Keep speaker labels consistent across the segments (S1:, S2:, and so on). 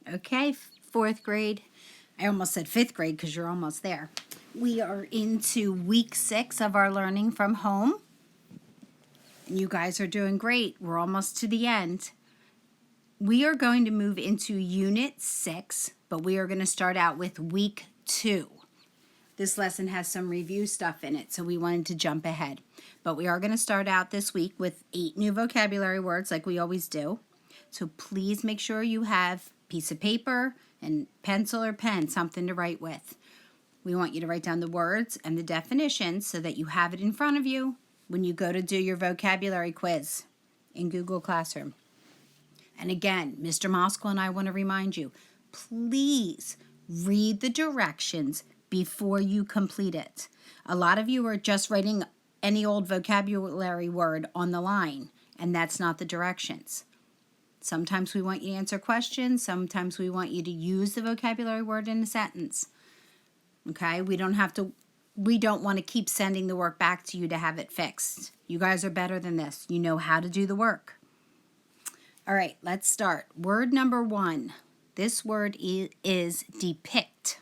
S1: Okay, fourth grade. I almost said fifth grade because you're almost there. We are into week 6 of our learning from home. And you guys are doing great. We're almost to the end. We are going to move into unit 6, but we are going to start out with week 2. This lesson has some review stuff in it, so we wanted to jump ahead. But we are going to start out this week with 8 new vocabulary words like we always do. So please make sure you have a piece of paper and pencil or pen, something to write with. We want you to write down the words and the definitions so that you have it in front of you when you go to do your vocabulary quiz in Google Classroom. And again, Mr. Moskal and I want to remind you, please read the directions before you complete it. A lot of you are just writing any old vocabulary word on the line, and that's not the directions. Sometimes we want you to answer questions. Sometimes we want you to use the vocabulary word in a sentence. Okay? We don't want to keep sending the work back to you to have it fixed. You guys are better than this. You know how to do the work. All right, let's start. Word number 1. This word is depict.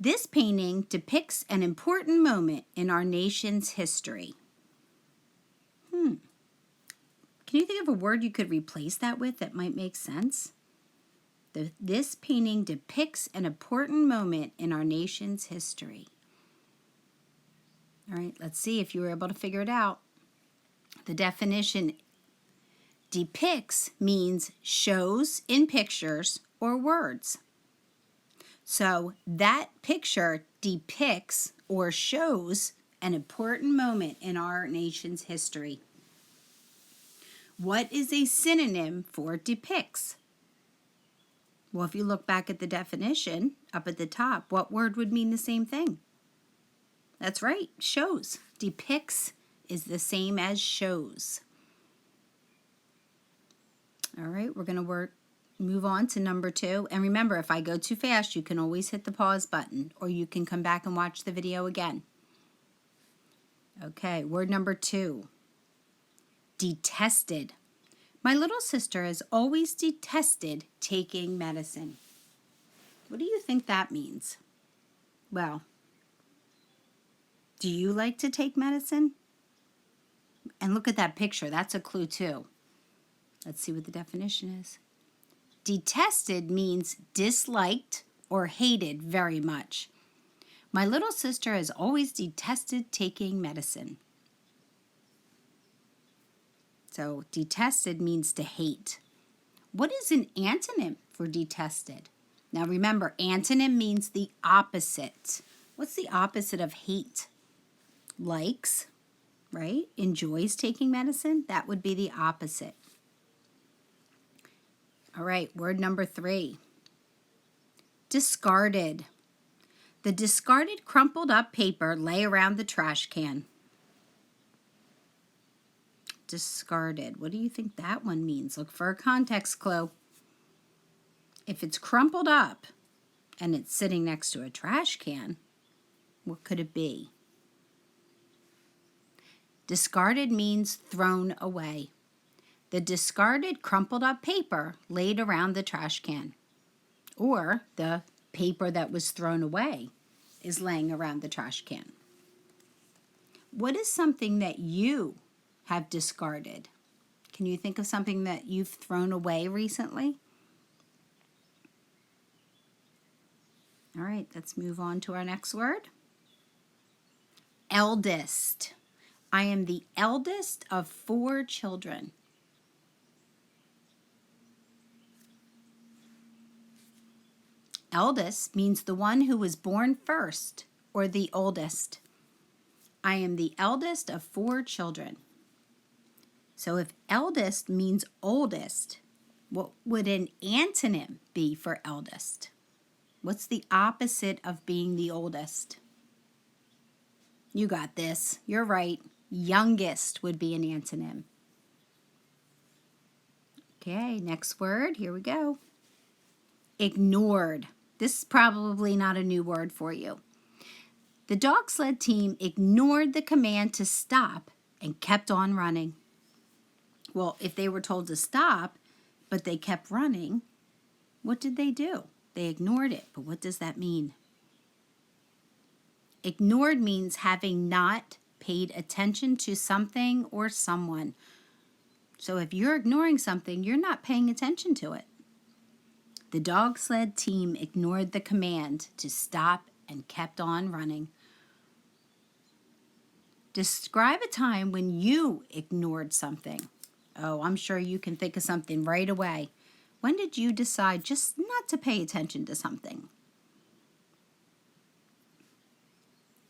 S1: This painting depicts an important moment in our nation's history. Can you think of a word you could replace that with that might make sense? This painting depicts an important moment in our nation's history. All right, let's see if you were able to figure it out. The definition: depicts means shows in pictures or words. So that picture depicts or shows an important moment in our nation's history. What is a synonym for depicts? Well, if you look back at the definition up at the top, what word would mean the same thing? That's right, shows. Depicts is the same as shows. All right, we're going to move on to number 2. And remember, if I go too fast, you can always hit the pause button, or you can come back and watch the video again. Okay, word number 2. Detested. My little sister has always detested taking medicine. What do you think that means? Well, do you like to take medicine? And look at that picture. That's a clue too. Let's see what the definition is. Detested means disliked or hated very much. My little sister has always detested taking medicine. So detested means to hate. What is an antonym for detested? Now remember, antonym means the opposite. What's the opposite of hate? Likes, right? Enjoys taking medicine? That would be the opposite. All right, word number 3. Discarded. The discarded crumpled up paper lay around the trash can. Discarded. What do you think that one means? Look for a context clue. If it's crumpled up and it's sitting next to a trash can, what could it be? Discarded means thrown away. The discarded crumpled up paper laid around the trash can. Or the paper that was thrown away is laying around the trash can. What is something that you have discarded? Can you think of something that you've thrown away recently? All right, let's move on to our next word. Eldest. I am the eldest of 4 children. Eldest means the one who was born first or the oldest. I am the eldest of 4 children. So if eldest means oldest, what would an antonym be for eldest? What's the opposite of being the oldest? You got this. You're right. Youngest would be an antonym. Okay, next word. Here we go. Ignored. This is probably not a new word for you. The dog sled team ignored the command to stop and kept on running. Well, if they were told to stop, but they kept running, What did they do? They ignored it, but what does that mean? Ignored means having not paid attention to something or someone. So if you're ignoring something, you're not paying attention to it. The dog sled team ignored the command to stop and kept on running. Describe a time when you ignored something. Oh, I'm sure you can think of something right away. When did you decide just not to pay attention to something?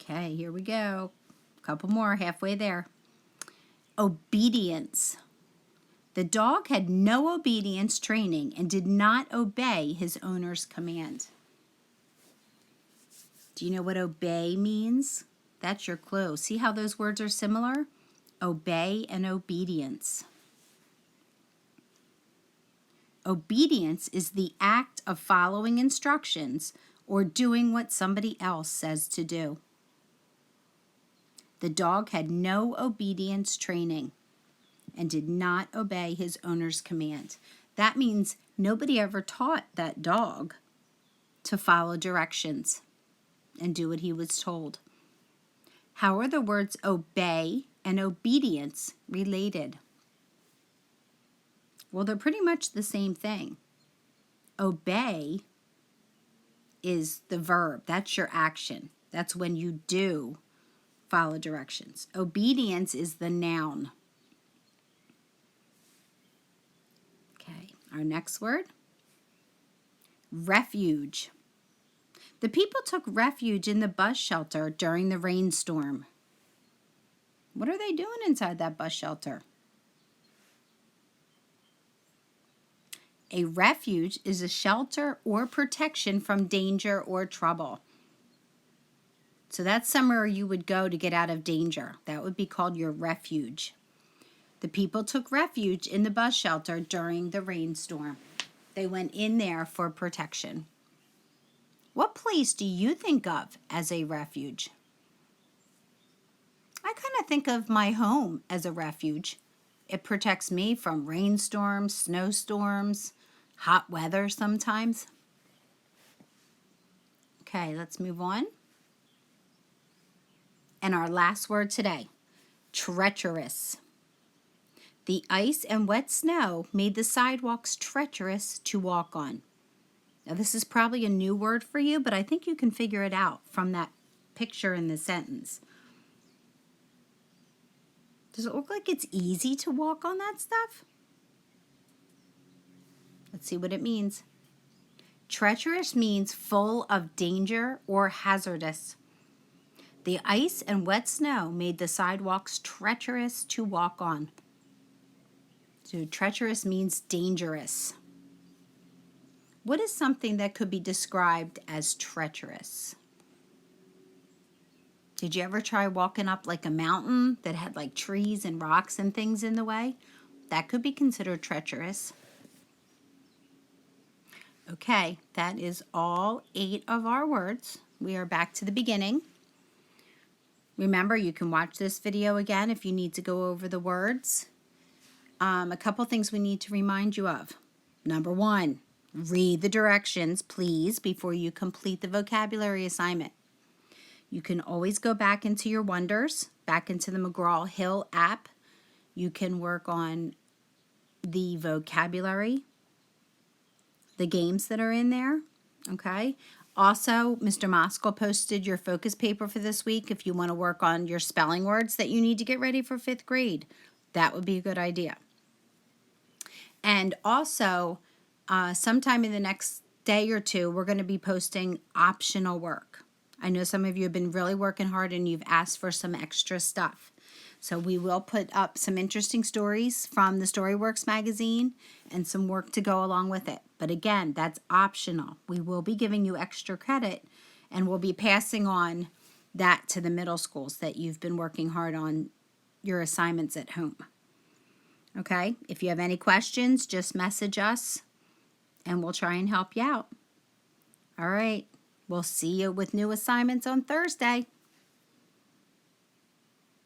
S1: Okay, here we go. A couple more, halfway there. Obedience. The dog had no obedience training and did not obey his owner's command. Do you know what obey means? That's your clue. See how those words are similar? Obey and obedience. Obedience is the act of following instructions or doing what somebody else says to do. The dog had no obedience training and did not obey his owner's command. That means nobody ever taught that dog to follow directions and do what he was told. How are the words obey and obedience related? Well, they're pretty much the same thing. Obey is the verb. That's your action. That's when you do follow directions. Obedience is the noun. Okay, our next word, refuge. The people took refuge in the bus shelter during the rainstorm. What are they doing inside that bus shelter? A refuge is a shelter or protection from danger or trouble. So that's somewhere you would go to get out of danger. That would be called your refuge. The people took refuge in the bus shelter during the rainstorm. They went in there for protection. What place do you think of as a refuge? I kind of think of my home as a refuge. It protects me from rainstorms, snowstorms, hot weather sometimes. Okay, let's move on. And our last word today, treacherous. The ice and wet snow made the sidewalks treacherous to walk on. Now this is probably a new word for you, but I think you can figure it out from that picture in the sentence. Does it look like it's easy to walk on that stuff? Let's see what it means. Treacherous means full of danger or hazardous. The ice and wet snow made the sidewalks treacherous to walk on. So treacherous means dangerous. What is something that could be described as treacherous? Did you ever try walking up like a mountain that had like trees and rocks and things in the way? That could be considered treacherous. Okay, that is all 8 of our words. We are back to the beginning. Remember, you can watch this video again if you need to go over the words. A couple things we need to remind you of. Number 1, read the directions, please, before you complete the vocabulary assignment. You can always go back into your Wonders, back into the McGraw-Hill app. You can work on the vocabulary, the games that are in there, okay? Also, Mr. Moskal posted your focus paper for this week if you want to work on your spelling words that you need to get ready for 5th grade. That would be a good idea. And also, sometime in the next day or two, we're going to be posting optional work. I know some of you have been really working hard and you've asked for some extra stuff. So we will put up some interesting stories from the Storyworks magazine and some work to go along with it. But again, that's optional. We will be giving you extra credit and we'll be passing on that to the middle schools that you've been working hard on your assignments at home. Okay, if you have any questions, just message us and we'll try and help you out. All right, we'll see you with new assignments on Thursday.